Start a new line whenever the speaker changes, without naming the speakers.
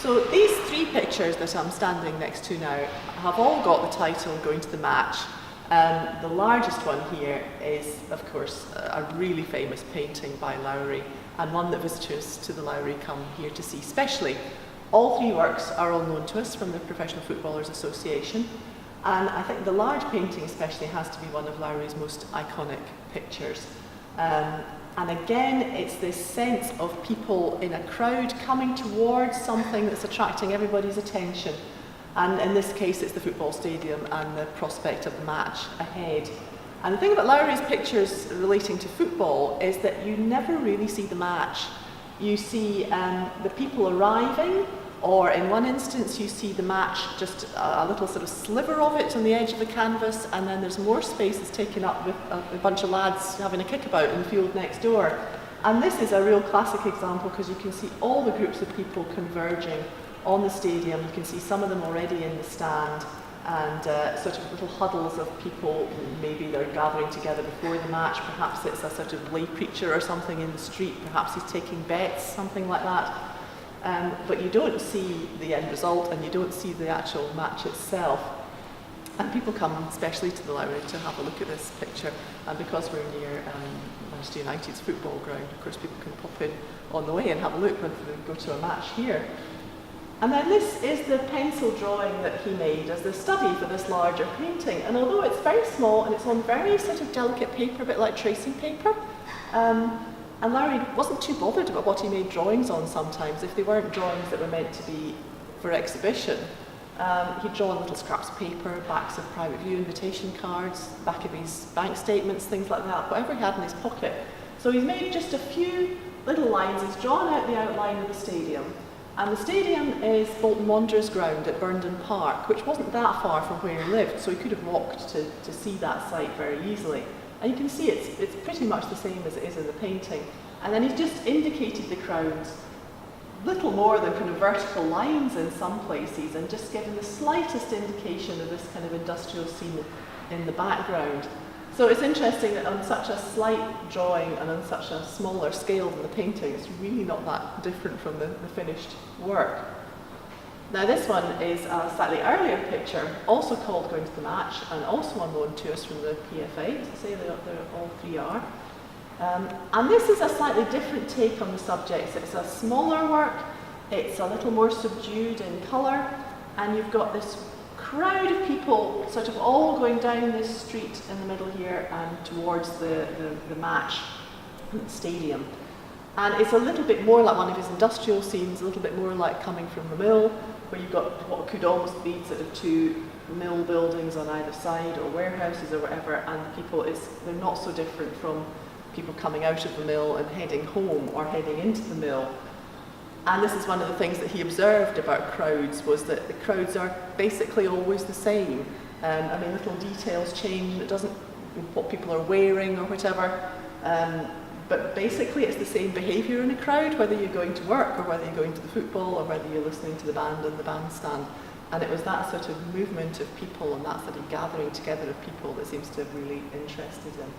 So these three pictures that I'm standing next to now have all got the title Going to the Match. The largest one here is, of course, a really famous painting by Lowry, and one that visitors to the Lowry come here to see specially. All three works are all known to us from the Professional Footballers Association, and I think the large painting especially has to be one of Lowry's most iconic pictures. And again, it's this sense of people in a crowd coming towards something that's attracting everybody's attention. And in this case, it's the football stadium and the prospect of the match ahead. And the thing about Lowry's pictures relating to football is that you never really see the match. You see the people arriving, or in one instance you see the match, just a little sort of sliver of it on the edge of the canvas, and then there's more spaces taken up with a bunch of lads having a kickabout in the field next door. And this is a real classic example because you can see all the groups of people converging on the stadium. You can see some of them already in the stand, and sort of little huddles of people. Maybe they're gathering together before the match, perhaps it's a sort of lay preacher or something in the street, perhaps he's taking bets, something like that. But you don't see the end result, and you don't see the actual match itself. And people come especially to the Lowry to have a look at this picture, and because we're near Manchester United's football ground, of course people can pop in on the way and have a look when they go to a match here. And then this is the pencil drawing that he made as the study for this larger painting. And although it's very small and it's on very sort of delicate paper, a bit like tracing paper, and Lowry wasn't too bothered about what he made drawings on sometimes. If they weren't drawings that were meant to be for exhibition, he'd draw on little scraps of paper, backs of private view invitation cards, back of his bank statements, things like that, whatever he had in his pocket. So he's made just a few little lines. He's drawn out the outline of the stadium. And the stadium is Bolton Wanderers ground at Burnden Park, which wasn't that far from where he lived, so he could have walked to see that site very easily. And you can see it's pretty much the same as it is in the painting. And then he's just indicated the crowds, little more than kind of vertical lines in some places, and just given the slightest indication of this kind of industrial scene in the background. So it's interesting that on such a slight drawing and on such a smaller scale than the painting, it's really not that different from the finished work. Now this one is a slightly earlier picture, also called Going to the Match, and also on loan to us from the PFA, as I say, they're all three are. And this is a slightly different take on the subjects. It's a smaller work, it's a little more subdued in colour, and you've got this crowd of people sort of all going down this street in the middle here and towards the match at the stadium. And it's a little bit more like one of his industrial scenes, a little bit more like coming from the mill, where you've got what could almost be sort of two mill buildings on either side, or warehouses or whatever, and people, they're not so different from people coming out of the mill and heading home or heading into the mill. And this is one of the things that he observed about crowds, was that the crowds are basically always the same. I mean, little details change, it doesn't, what people are wearing or whatever, but basically it's the same behaviour in a crowd, whether you're going to work or whether you're going to the football or whether you're listening to the band in the bandstand. And it was that sort of movement of people and that sort of gathering together of people that seems to have really interested him.